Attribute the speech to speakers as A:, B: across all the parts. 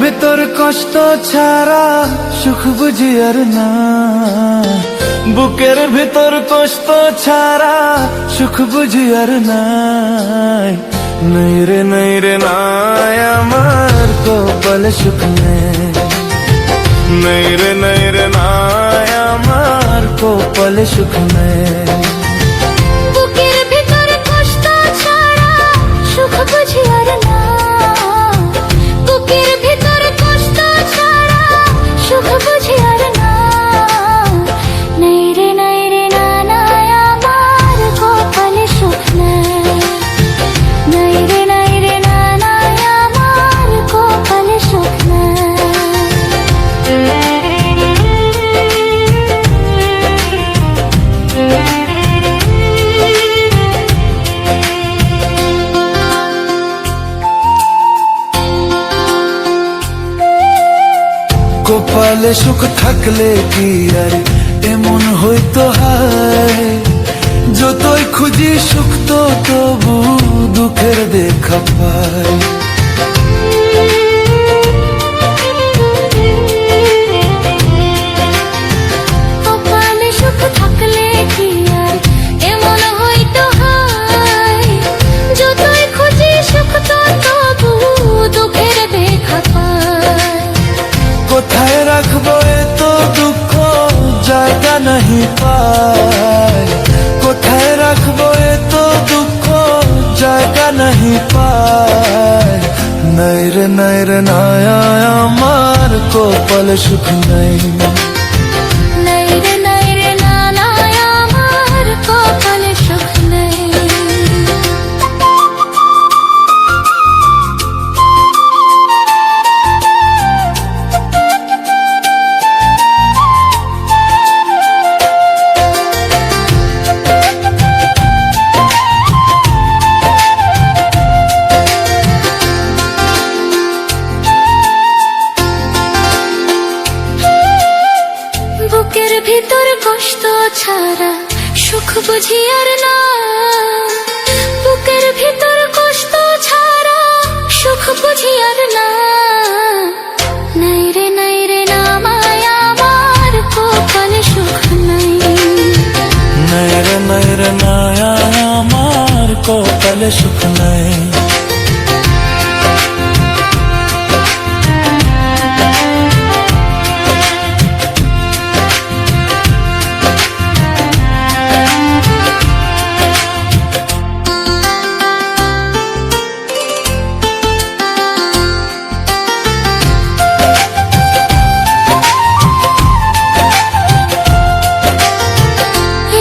A: ভিতর কষ্ট ছাড়া সুখ বুঝি আর না, বুকের ভিতর কষ্ট ছাড়া সুখ বুঝি আর নাই। নাই রে নাই রে নাই আমার কপালে সুখ নেই, নাই রে নাই রে নাই আমার কপালে সুখ নেই।
B: বুকের ভিতর কষ্ট ছাড়া সুখ বুঝি আর না, বুকের ভিতর কষ্ট ছাড়া সুখ বুঝি আর না। নাই রে নাই রে না নাই আমার কপালে সুখ নেই, নাই রে নাই রে না নাই আমার কপালে সুখ নেই।
A: কপালে সুখ থাকলে কি আর এমন হইতো হায়, যতই খুঁজি সুখ তো তবু দুঃখের দেখা পাই।
B: কপালে সুখ থাকলে কি আর এমন হইতো হায়, যতই খুঁজি সুখ তো তবু দুঃখের দেখা পাই।
A: কোথায় রাখবো এত দুঃখ জায়গা नहीं পাই, কোথায় রাখবো এত দুঃখ জায়গা नहीं পাই। নাই রে নাই রে নাই আমার কপালে সুখ নাই,
B: নাই রে নাই রে না নাই আমার কপালে সুখ নেই। বুকের ভিতর কষ্ট ছাড়া সুখ বুঝি আর না, বুকের ভিতর কষ্ট ছাড়া সুখ বুঝি আর না। নাই রে নাই রে না মায় আমার কপালে সুখ নাই,
A: নাই রে নাই রে নাই আমার কপালে সুখ নাই।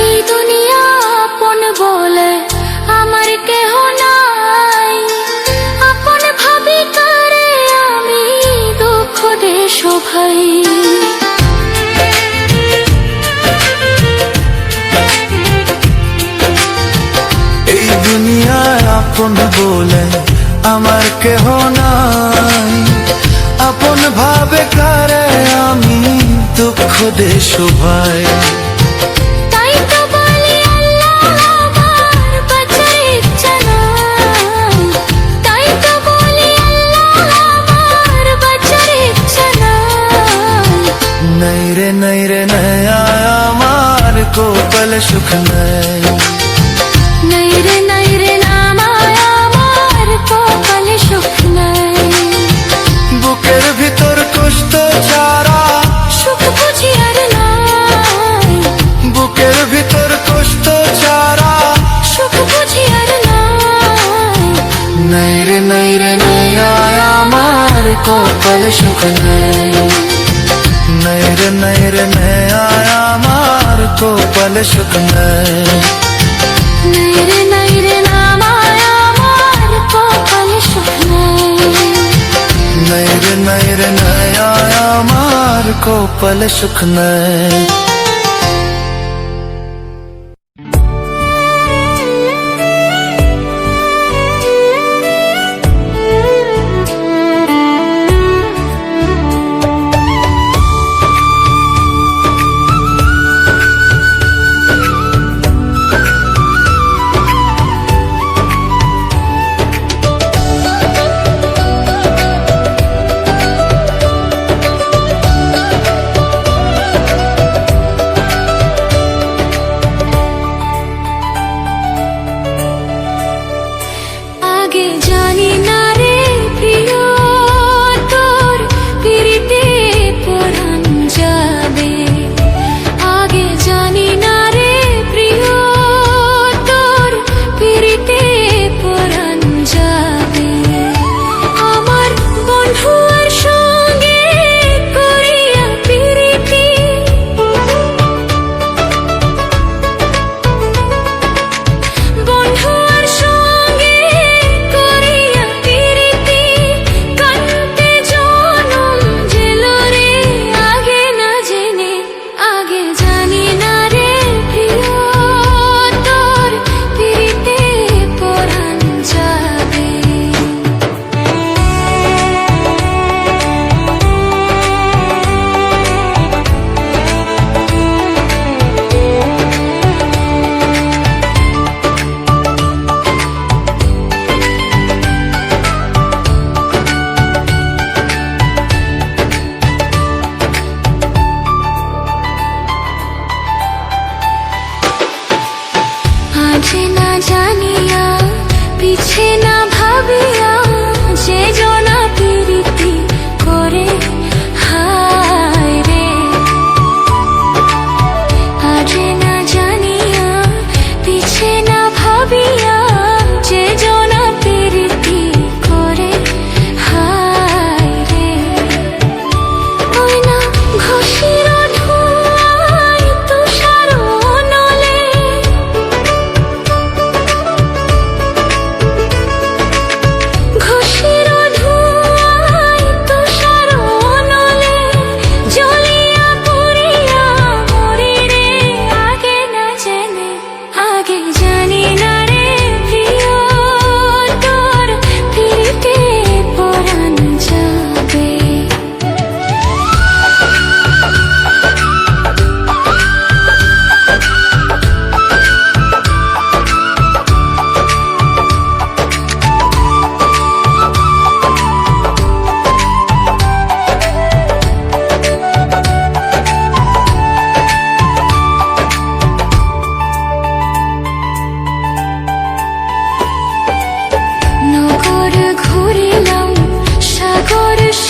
B: এই দুনিয়া আপন বলে আমার কেহ নাই, আপন ভাবি কারে আমি দুঃখ দেশ ভাই।
A: এই দুনিয়ায় আপন বলে আমার কেহ নাই, আপন ভাবে কারে আমি দুঃখ দেশ ভাই।
B: তাই তো বলি আল্লাহ আমার বাঁচার ইচ্ছা নাই, তাই তো বলি আল্লাহ আমার বাঁচার ইচ্ছা নাই।
A: নাই রে নাই রে নাই আমার কপালে সুখ নাই,
B: নাই রে নাই রে না মায় আমার কপালে সুখ নাই।
A: বুকের ভিতর কষ্ট ছাড়া
B: সুখ বুঝি আর নাই,
A: বুকের ভিতর কষ্ট ছাড়া
B: সুখ বুঝি আর নাই।
A: নাই রে নাই রে নাই আমার কপালে সুখ নাই, নাই রে নাই রে নাই আমার কপালে সুখ নাই।
B: নাই রে নাই রে না মায় আমার কপালে সুখ নাই,
A: নাই রে নাই রে নাই আমার কপালে সুখ নাই।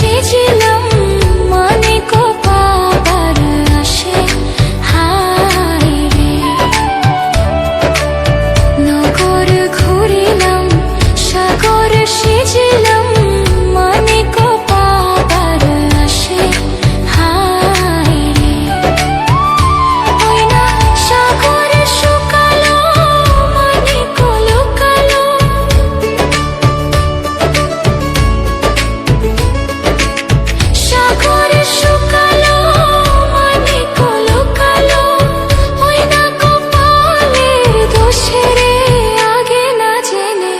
B: সেজিলাম মানে কো পাবার আসে হায় রে নগর ঘুরিলাম সাগর সেজিলাম মানে কো পাবার আসে হায় রে ওই না সাগর শুকালো মানে কো লুকালো সাগর শুকালো মানে কো লুকালো ওই না কপালের দোষে রে আগে না জেনে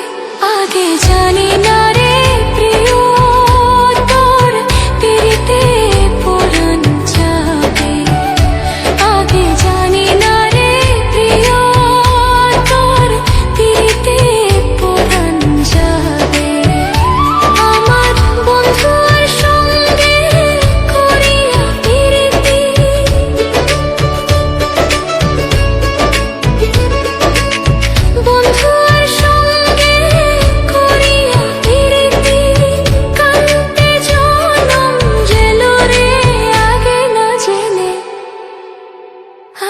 B: আগে জানি না রে প্রিয় তোর পিরিতে পরাণ যাবে আগে জানি না রে প্রিয় তোর পিরিতে পরাণ যাবে আমার বন্ধুর সঙ্গে করিয়া পিরিতি বন্ধুর সঙ্গে করিয়া পিরিতি কান্তে জনম গেল রে আগে না জেনে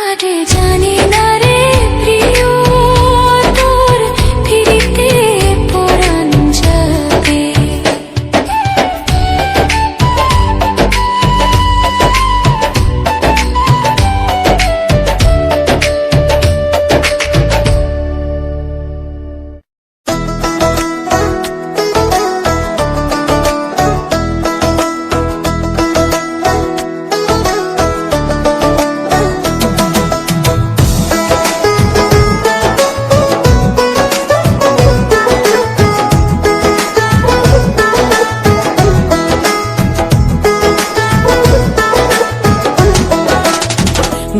B: আগে জানি না রে প্রিয় তোর পিরিতে পরাণ যাবে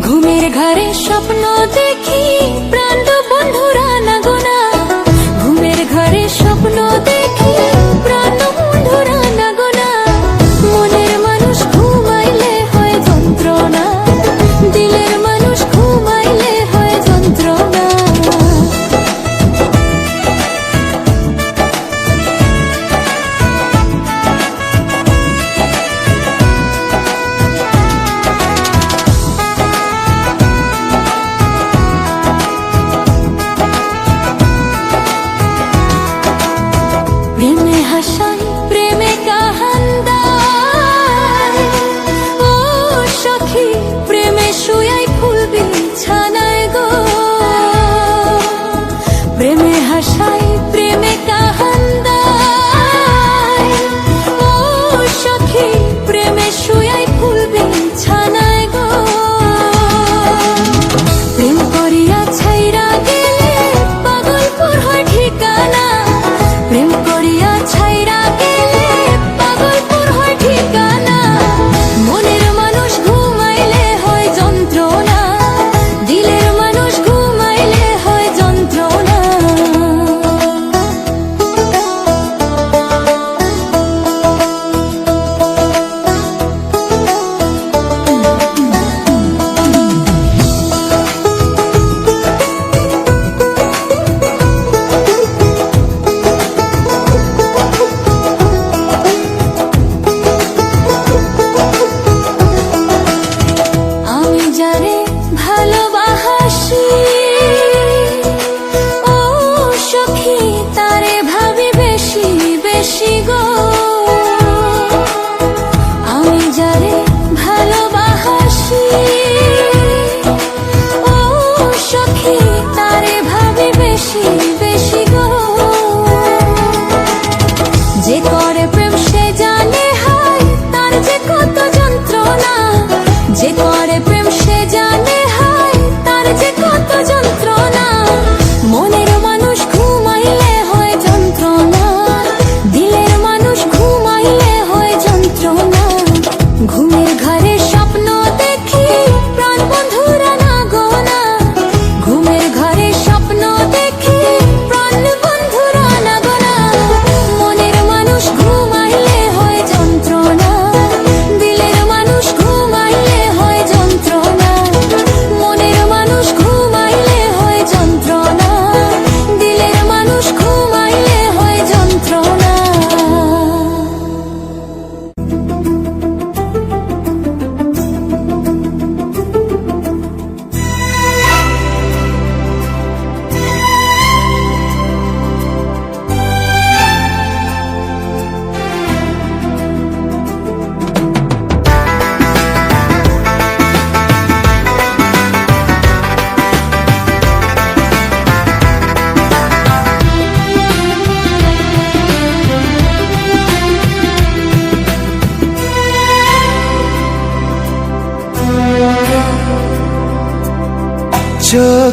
B: ঘুমের ঘরে স্বপ্ন দেখি প্রাণ বন্ধুরা না গোনা ঘুমের ঘরে স্বপ্ন দেখি প্রাণ বন্ধুরা না গোনা মনের মানুষ ঘুমাইলে হয় যন্ত্রণা দিলের মানুষ ঘুমাইলে হয় যন্ত্রণা প্রেমে হাসান প্রেমে কাহান্দায় ও সখী প্রেমে শুয়াই ফুল বিছানায় গো প্রেমে হাসাই প্রেমে কাহান্দায় ও সখী প্রেমে শুয়াই ফুল বিছানায় গো প্রেম করিয়া ছাইরা গেলে পাগলপুর হয় ঠিকানা প্রেম করিয়া ছাইরা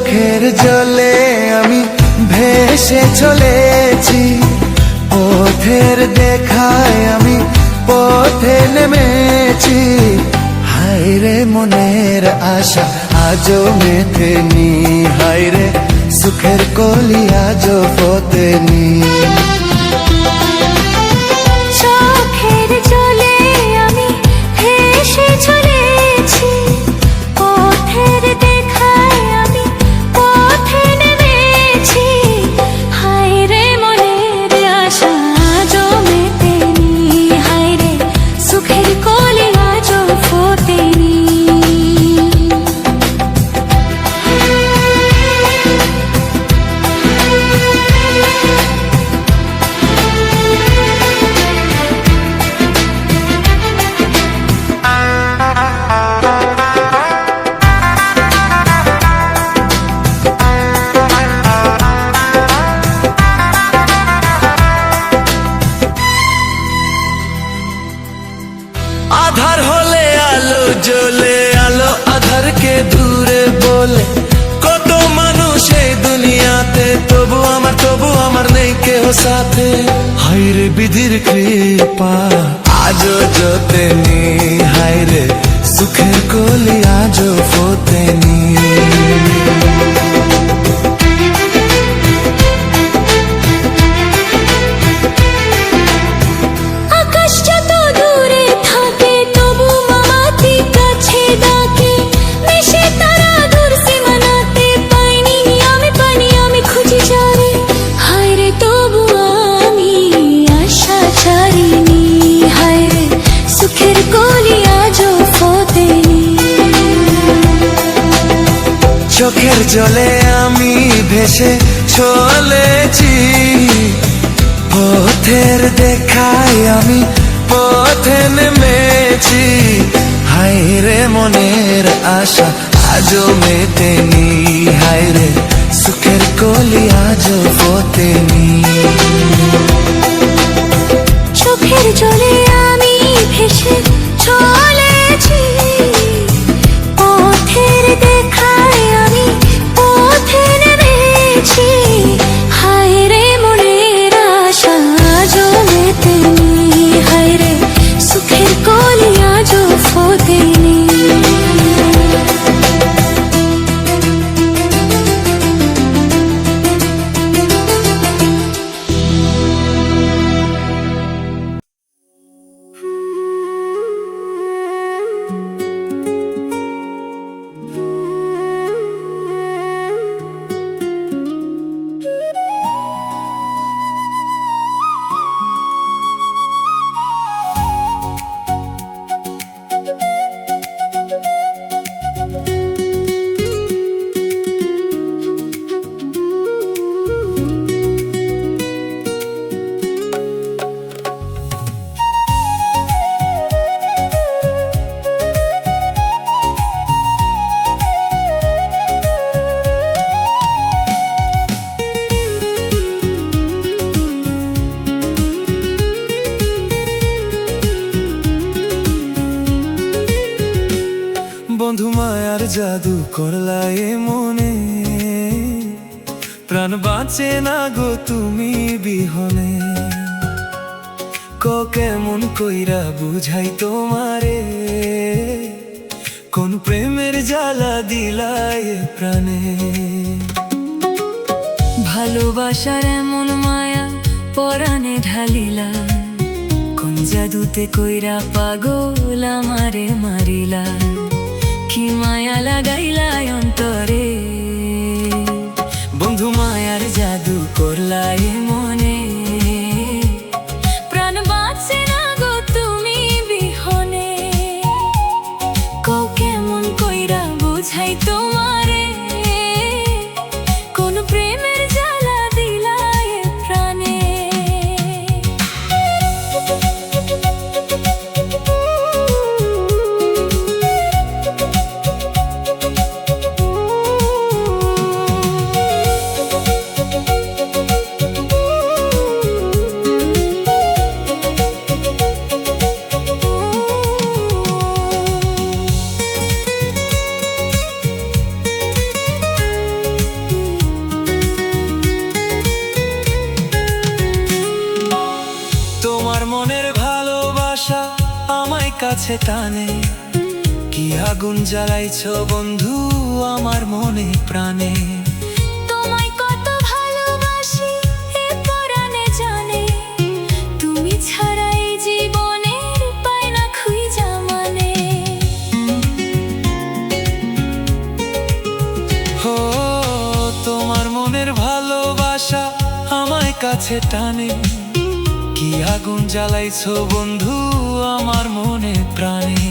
A: চোখের জলে আমি ভেসে চলেছি, পথের দেখায় আমি পথে নেমেছি। হায় রে মনের আশা আজও মেটেনি, হায় রে সুখের কলি আজও ফোটেনি।
B: চোখের জলে আমি ভেসে চলেছি, পথের দেখায় আমি পথে নেমেছি। হায় রে মনের আশা আজও মেটেনি, হায় রে সুখের কলি আজও ফোটেনি।
A: আধার হলে আলো জ্বলে, আলো আধারকে দূরে বলে। কত মানুষ এই দুনিয়াতে, তবু আমার নেই কেউ সাথে। হায় রে বিধির কৃপা আজও জোটেনি, হায় রে সুখের কলি আজও ফোটেনি।
B: আকাশ যত দূরে থাকে তবু মামাতি কাছে ডাকে, মিশে তারা দূর সীমানাতে পাইনি আমি, পানি আমি খুঁজে যারে। হায় রে তবু আমি আশা ছাড়িনি, হায় রে সুখের কলি আজও ফোটেনি।
A: চোখের জলে আমি ভেসে চলেছি, পথের দেখায় আমি পথে নেমেছি। হায় রে মনের আশা আজও মেটেনি, হায় রে সুখের কলি আজও ফোটেনি।
B: চোখের জলে আমি ভেসে চলেছি, পথের দেখায় আমি পথে নেমেছি। হায় রে মনের আশা আজও মেটেনি, হায় রে সুখের কলি আজও ফোটেনি।
A: বন্ধু মায়ার জাদু করলা এ মনে, প্রাণ বাঁচে না গো তুমি বিহনে। কেমন কইরা বুঝাই তোমারে, কোন প্রেমের জ্বালা দিলাই এ প্রাণে।
C: ভালোবাসার এমন মায়া পরাণে ঢালিলা, কোন জাদুতে কইরা পাগল আমারে মারিলা। কি মায়া লাগাইলা অন্তরে,
A: বন্ধু মায়ার জাদু করলা এ মনে,
C: প্রাণ বাঁচে না গো তুমি বিহনে। কেমন কইরা বুঝাই তোমারে, কোন প্রেমের জ্বালা দিলা এ প্রাণে।
A: ভালোবাসা আমায় কাছে টানে, কি আগুন জ্বালাইছো বন্ধু আমার মনে প্রাণে।
C: তোমায় কত ভালোবাসি এ পরাণে জানে, তুমি ছাড়া এই জীবনের পায় না খুঁজা মানে।
A: হো তোমার মনের ভালোবাসা আমায় কাছে টানে, কি আগুন জ্বালাইছো বন্ধু আমার মনে প্রাণে।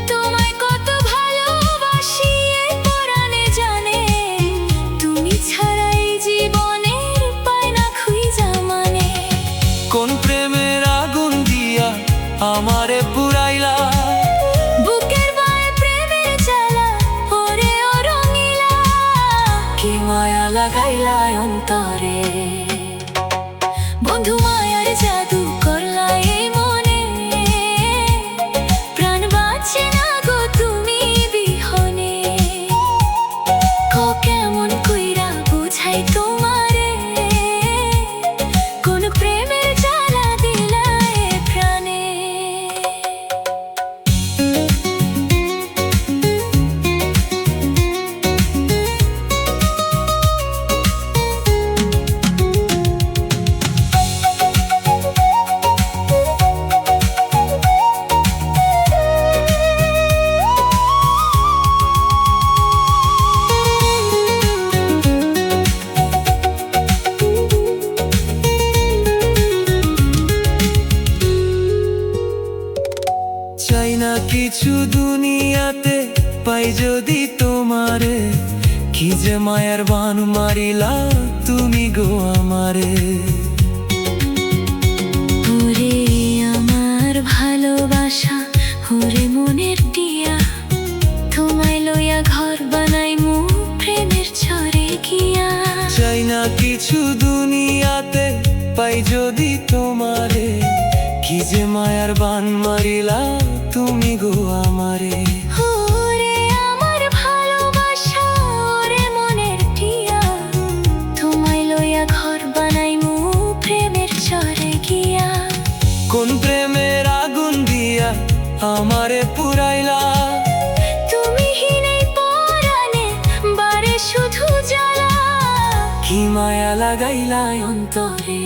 C: তোমায় কত ভালোবাসি এ পরাণে জানে, তুমি ছাড়া এই জীবনের পায় না খুঁজা মানে।
A: কোন প্রেমের আগুন দিয়া আমারে পুরাইলা,
C: বুকের বায়ে প্রেমের জ্বালা ওরে ও রঙিলা,
A: কি মায়া লাগাইলা অন্তরে।
C: বন্ধু মায়ার জাদু করলা এই মনে, প্রাণ বাঁচে না গো তুমি বিহনে। কেমন কইরা বুঝাই তোমারে, কোন প্রেমের জ্বালা দিলা এ প্রাণে।
A: চাই না কিছু দুনিয়াতে, পাই যদি তোমারে, কি যে মায়ার বান মারিলা তুমি গো আমারে।
C: ওরে আমার ভালোবাসা, ওরে মনের টিয়া, তোমায় লইয়া ঘর বানাইমু প্রেমের ঝড়ে গিয়া।
A: চাই না কিছু দুনিয়াতে, পাই যদি তোমারে, কি যে মায়ার বান মারিলা তুমি গো আমারে।
C: ওরে আমার ভালোবাসা, ওরে মনের টিয়া, তোমায় লইয়া ঘর বানাইমু প্রেমের ঝড়ে গিয়া।
A: কোন প্রেমের আগুন দিয়া আমারে পুরাইলা,
C: তুমি হিনেই পরাণে বারে শুধু জ্বালা,
A: কি মায়া লাগাইলা
C: অন্তরে।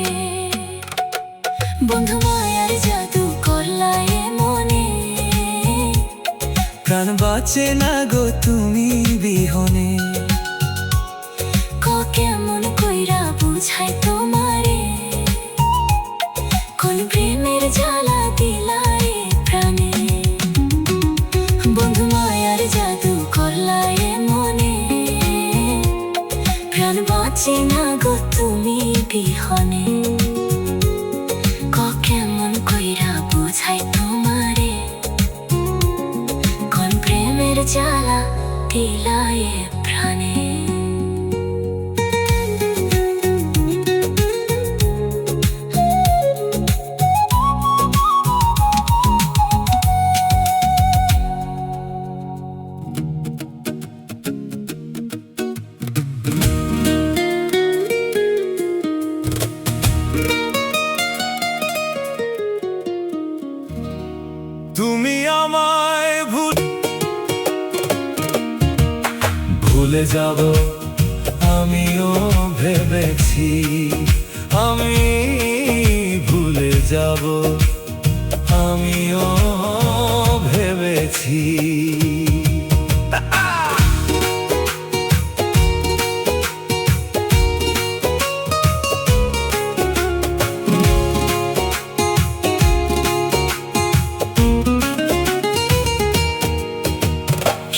C: বন্ধু মায়ার জাদু করলা এ মনে,
A: প্রাণ বাঁচে না গো তুমি বিহনে।
C: কেমন কইরা বুঝাই তোমারে, কোন প্রেমের জ্বালা দিলা এ প্রাণে। বন্ধু মায়ার জাদু করলা এ মনে, প্রাণ বাঁচে না গো তুমি বিহনে। কেমন কইরা বুঝাই তোমারে, কোন প্রেমের জ্বালা দিলা এ প্রাণে।
A: তুমি আমায় ভুলে যাব আমিও ভেবেছি, আমি ভুলে যাব আমিও ভেবেছি।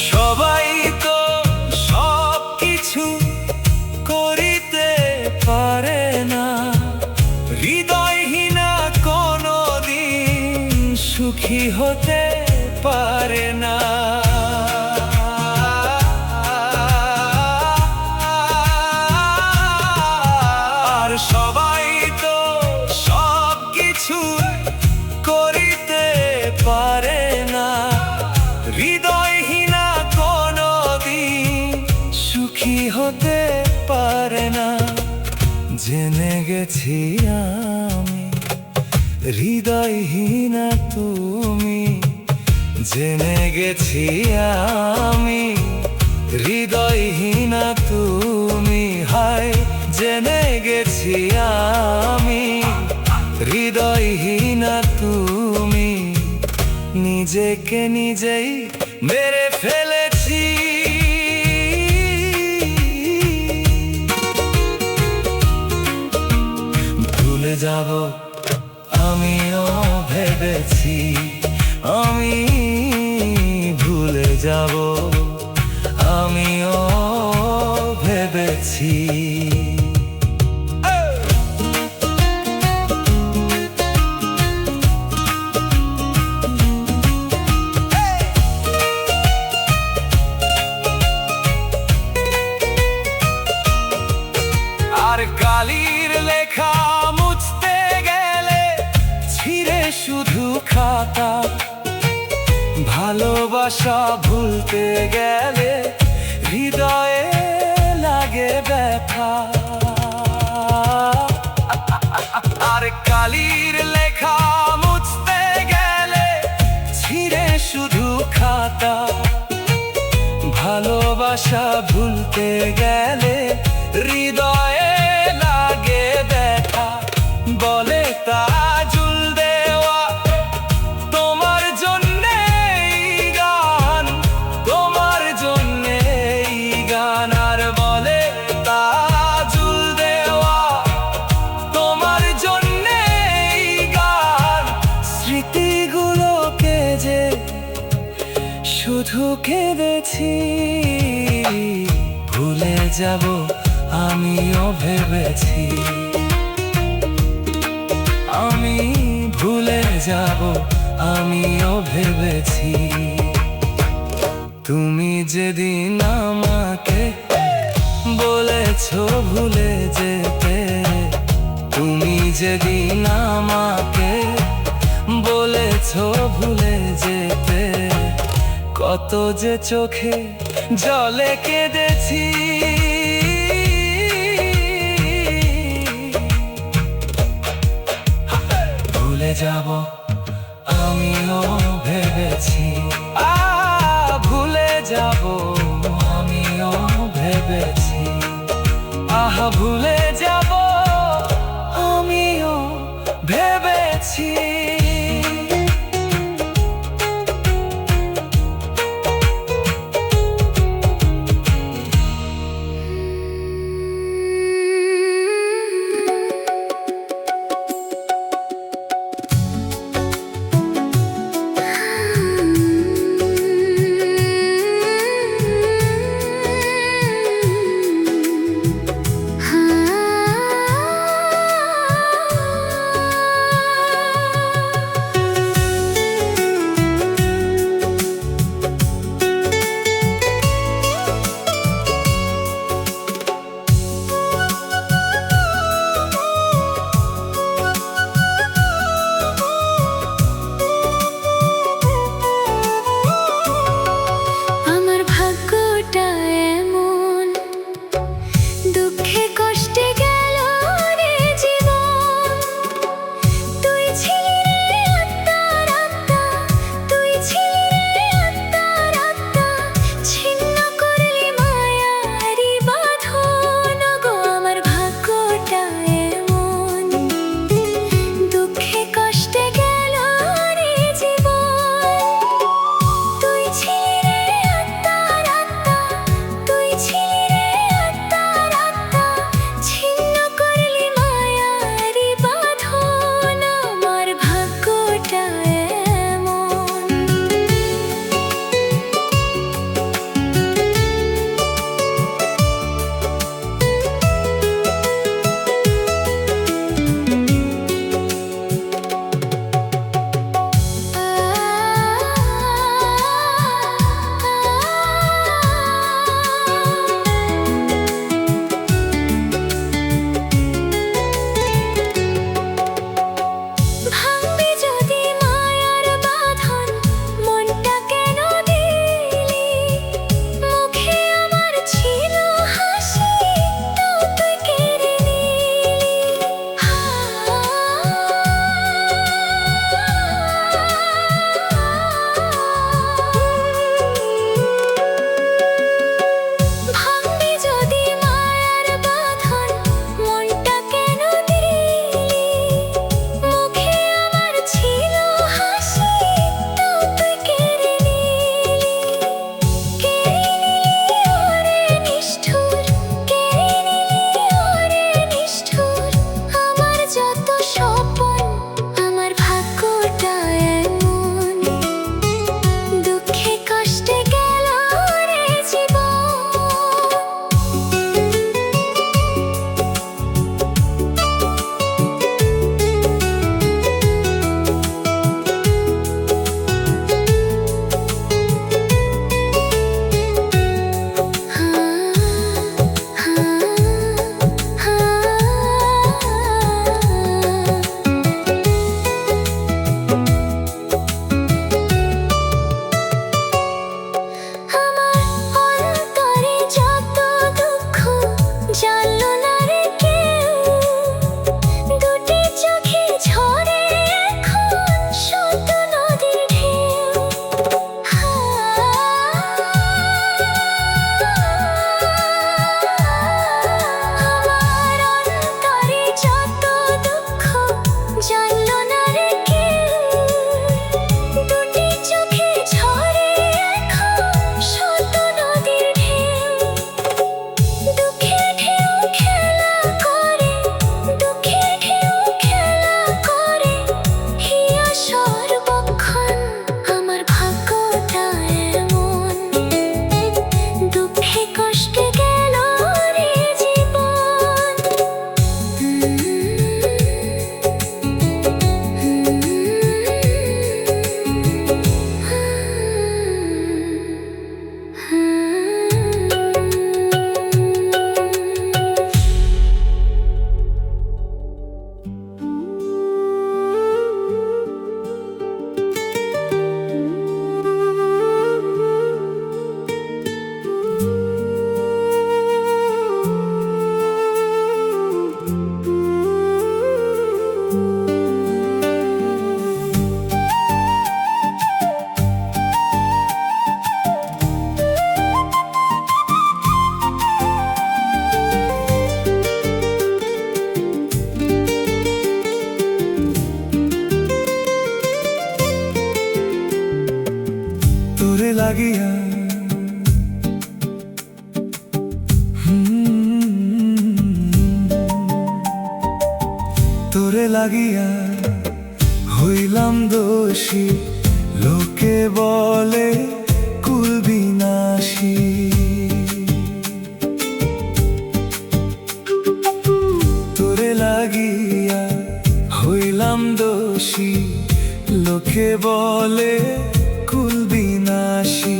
A: সবাই তো সব কিছু করিতে পারে না, হৃদয়হীনা কোনদিন সুখী হতে পারে না। আর সবাই তো সব কিছু করিতে পারে না, হৃদয়হীনা কোনদিন সুখী হতে পারে না। জেনে গেছি আমি হৃদয়হীনা তুমি, জেনে গেছি আমি। হৃদয়হীনা তুমি, হায় জেনে গেছি আমি। হৃদয়হীনা তুমি, নিজেকে নিজেই মেরে ফেলেছি। ভুলে যাব আমিও ভেবেছি, আমি ভুলে যাব আমিও ভেবেছি। আর কালির লেখা মুছতে গেলে ছিঁড়ে শুধু খাতা, ভালোবাসা ভুলতে গেলে হৃদয়ে লাগে ব্যথা। আর কালির লেখা মুছতে গেলে ছিঁড়ে শুধু খাতা, ভালোবাসা ভুলতে গেলে হৃদয়ে লাগে ব্যথা। বলে তাজুল দেওয়া তোমার জন্যে এই গান, তোমার জন্যে এই গান। আর বলে তাজুল দেওয়া তোমার জন্যে এই গান। স্মৃতিগুলোকে যে শুধু কেঁদেছি, ভুলে যাব আমিও ভেবেছি, আমি ভুলে যাব আমিও ভেবেছি। তুমি যেদিন আমাকে বলেছো ভুলে যেতে, তুমি যেদিন আমাকে বলেছো ভুলে যেতে, কত যে চোখে জলে কেঁদেছি। ভুলে যাব আমিও ভেবেছি, ভুলে যাব আমিও ভেবেছি। আহা ভুলে যাব আমিও ভেবেছি। লাগিয়া তোরে লাগিয়া হইলাম দোষী, লোকে বলে কুল বিনাশী। তোরে লাগিয়া হইলাম দোষী, লোকে বলে কুল বিনাশী।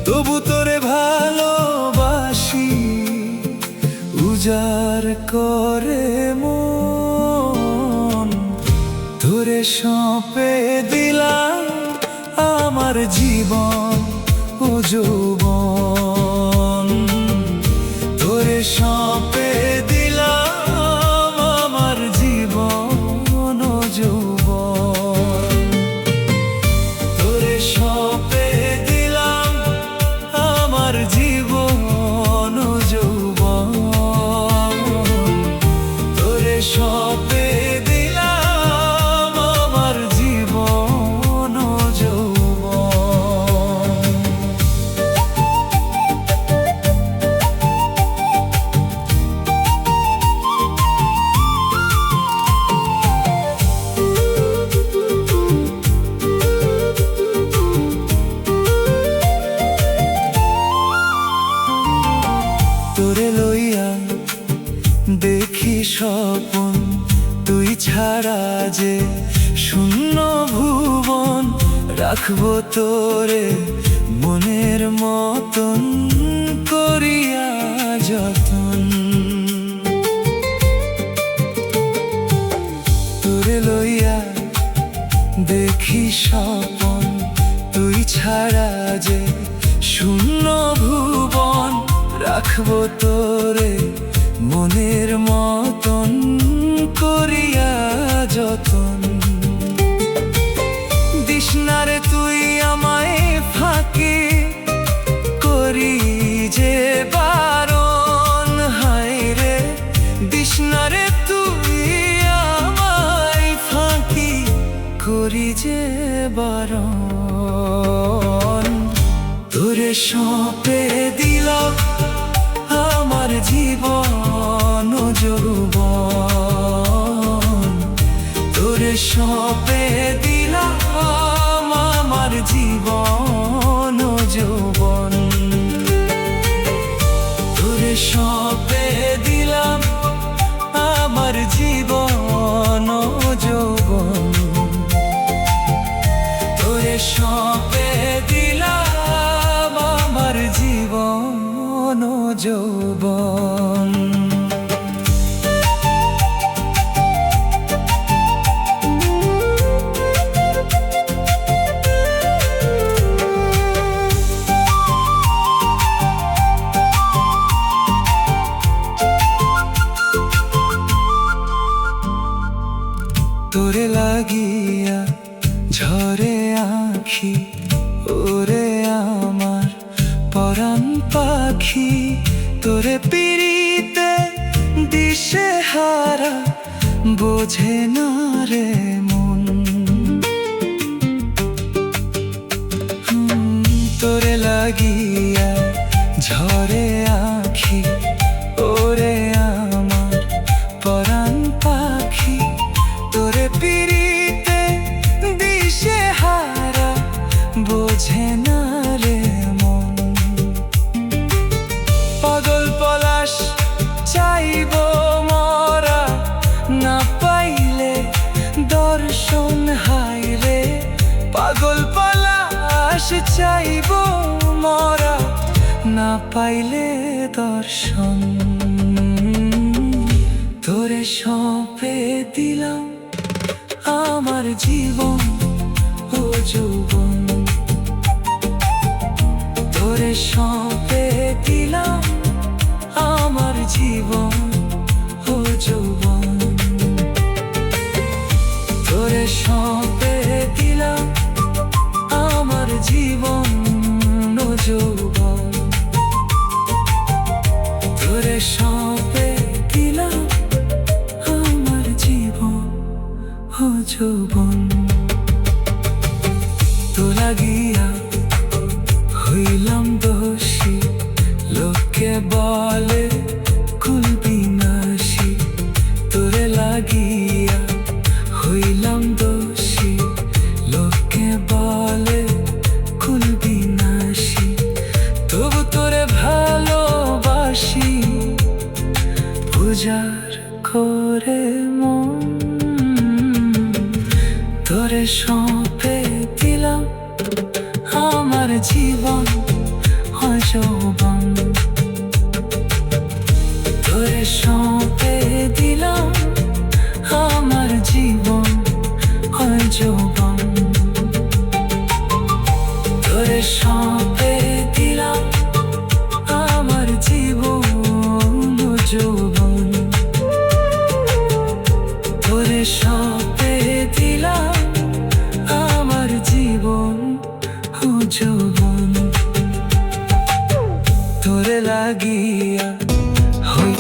A: তবু তোরে ভালোবাসি, উজাড় করে মন। তোরে সঁপে দিলাম আমার জীবন ও যৌবন। তোরে সঁপে দিলাম আমার জীবন ও যৌবন। তোরে সঁপে দিলাম আমার জীবন ও যৌবন। তোরে সঁপে দিলাম আমার জীবন ও যৌবন। তোরে লইয়া দেখি স্বপন, তুই ছাড়া যে শূন্য ভুবন। রাখবো তোরে মনের মতন করিয়া যতন। তোরে লইয়া দেখি স্বপন, তুই ছাড়া যে শূন্য ভুবন। রাখবো তোরে মনের মতন করিয়া যতন। দিশনারে তুই আমায় ফাঁকি, করি যে বারণ। হায় রে দিশনারে তুই আমায় ফাঁকি, করি যে বারণ। তোরে সঁপে দিলাম আমার জীবন ও যৌবন। তোরে সঁপে দিলাম আমার জীবন ও যৌবন। তোরে সঁপে দিলাম আমার জীবন ও যৌবন। তোরে সঁপে দিলাম আমার জীবন ও যৌবন। তোরে লাগিয়া ঝরে আঁখি, ওরে আমার পরাণ পাখি। তোরে পিড়িতে দিশে হারা, বোঝে না রে মন। তোরে লাগিয়া ঝরে আঁখি, ওরে আমার পরাণ পাখি। তোরে পিড়িতে দিশে হারা, বোঝে না রে মন। পাগল পলাশ চাইব মরা, না পাইলে দর্শন। হায় রে পাগল পলাশ চাইব মরা, না পাইলে দর্শন। তোরে সঁপে দিলাম আমার জীবন ও যৌবন। তোরে সঁপে দিলাম আমার জীবন ও যৌবন। তোরে সঁপে দিলাম আমার জীবন ও যৌবন। তোরে সঁপে দিলাম আমার জীবন ও যৌবন। তো লাগিয়া হইলাম দোষী, লোকে বলে কুল বিনাশী, তোরে লাগিয়া হইলাম দোষী, লোকে বলে কুল বিনাশী, তবু তোরে ভালোবাসি পূজার করে মন, তোরে সঁপে দিলাম আমার জীবন যৌবন, তোরে সঁপে দিলাম আমার জীবন যৌবন, তোরে সঁপে দিলাম আমার জীবন যৌবন, তোরে সঁপে দিলাম আমার জীবন যৌবন, তোরে লাগিয়া হই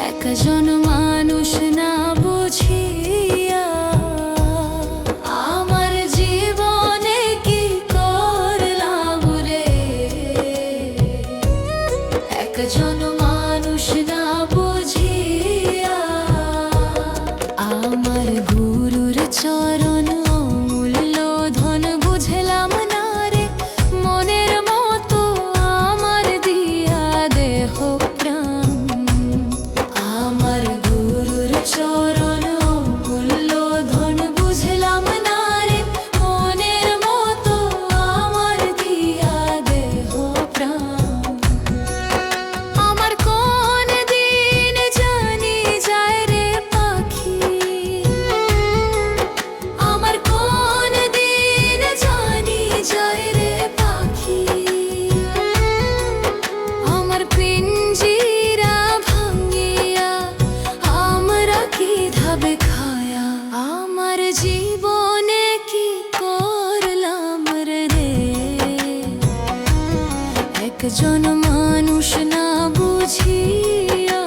C: একজন মানুষ না বুঝিয়া আমার জীবনে কি করলাম রে, একজন মানুষ না বুঝিয়া আমার গুরুর চরণ অমূল্য ধন বুঝলাম না রে, মনের মতো আমার দিয়া দেহ প্রাণ, আমার গুরুর চরণ অমূল্য ধন বুঝলাম না রে, মনের মতো আমার দিয়া দেহ প্রাণ, আমার কোন দিন জানি যায় রে পাখি, আমার কোন দিন জানি যায় রে পাখি, আমার পিঞ্জিরা ভাঙিয়া আমরা কি ধাবে খায়া, আমার জীবনে কি করলাম রে, একজন মানুষ না বুঝিয়া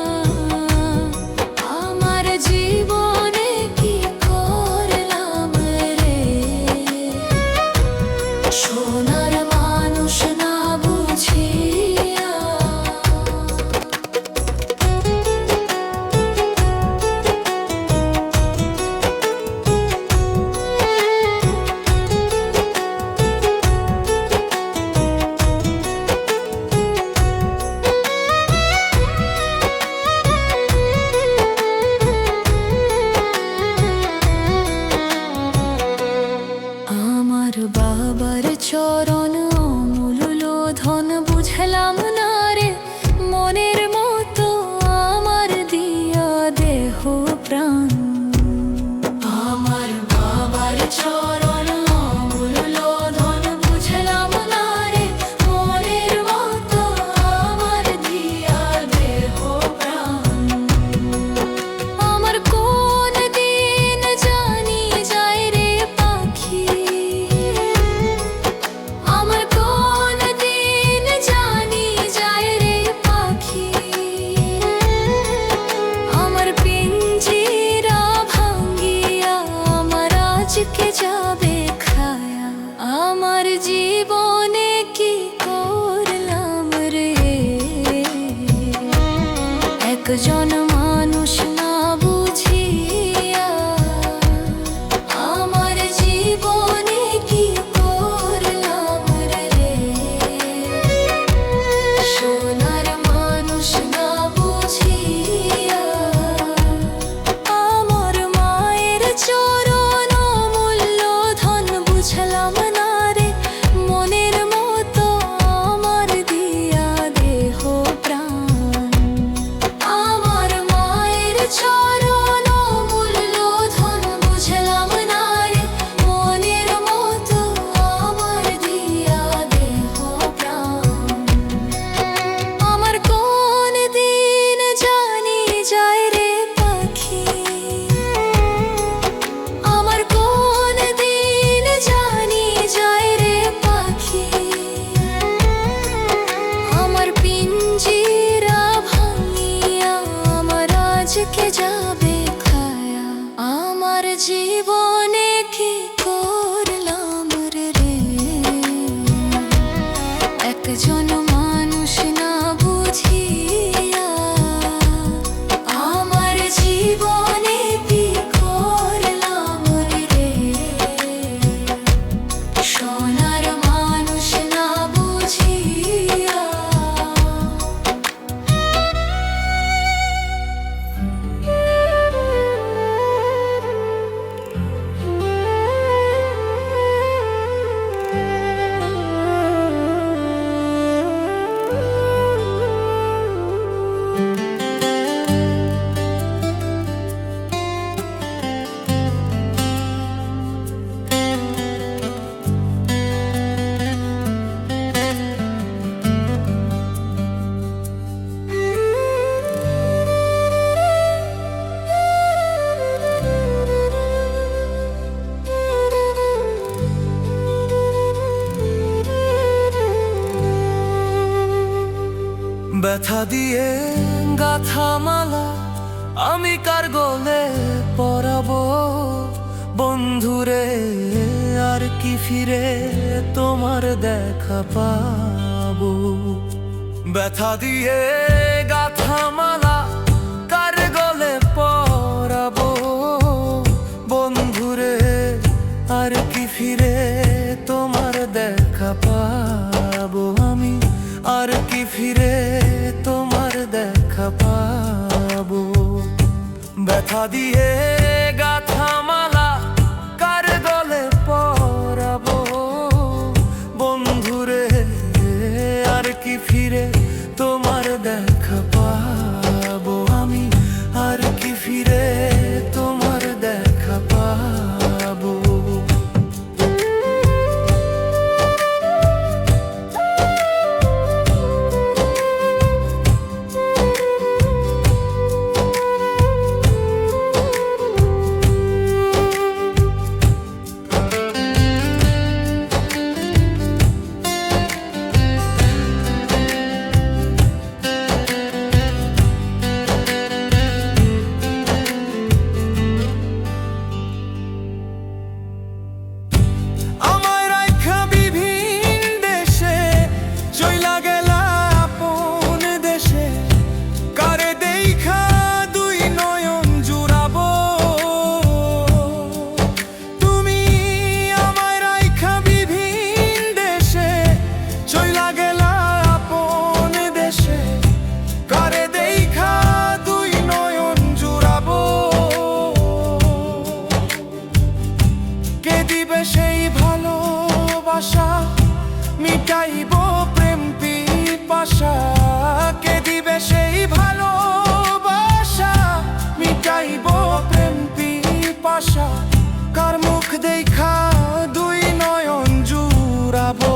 C: আমার জীবনে কি করলাম রে, সোনার মানুষ না বুঝিয়া। আমার বাবার চরণ অমূল্য ধন বুঝলাম না রে, মনের মতো আমার দিয়া দেহ প্রাণ, আমার বাবার চরণ অমূল্য ধন বুঝলাম না রে, মনের মতো আমার দিয়া দেহ প্রাণ, আমার কোন দিন জানি যায় রে পাখি, আমার কোন দিন জানি যায় রে পাখি, আমার পিঞ্জিরা ভাঙিয়া আমার আজকে যাবে খায়া, আমার জীবনে কি করলাম রে, একজন মানুষ না বুঝিয়া আমার জীবনে কি করলাম রে, সোনার মানুষ না বুঝিয়া আমার মায়ের চরণ অমূল্য ধন বুঝলাম না রে, মনের মতো আমার দিয়া দেহ প্রাণ, আমার আজকে যাবে খায়া আমার জীবনে কি করলাম রে একজন মানুষ না বুঝিয়া আমার জীবনে কি করলাম রে সোনার মানুষ না বুঝিয়া
A: ব্যথা দিয়ে গাথা মালা আমি কার গলে পরাবো বন্ধুরে আর কি ফিরে তোমার দেখা পাবো ব্যথা দিয়ে গাথা মালা কার গলে পরাবো বন্ধুরে আর কি ফিরে তোমার দেখা পাবো আমি আর কি ফিরে তোমার দেখা পাবো ব্যথা দিয়ে গাথা মালা কার গলে পরাবো বন্ধুরে আর কি ফিরে তোমার দেখা পাবো আমি আর কি ফিরে তোমার দেখা পাবো সেই ভালোবাসা মিটাইব প্রেম পিপাসা কে দিবে সেই ভালোবাসা মিটাইব প্রেম পিপাসা কার মুখ দেখা দুই নয়ন জুড়াবো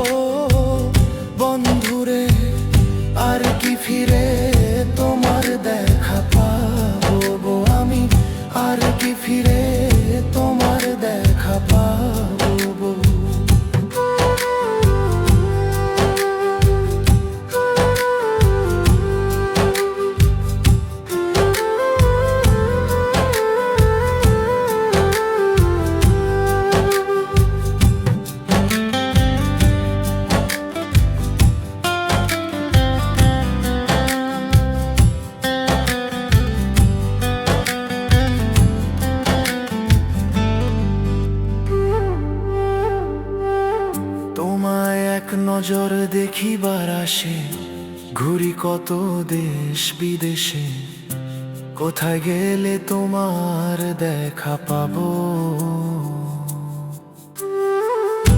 A: বন্ধুরে আর কি ফিরে তোমার দেখা পাবো আমি আর কি ফিরে তোমার দেখা পাবো এক নজর দেখিবার আসে ঘুরি কত দেশ বিদেশে কোথায় গেলে তোমার দেখা পাবো।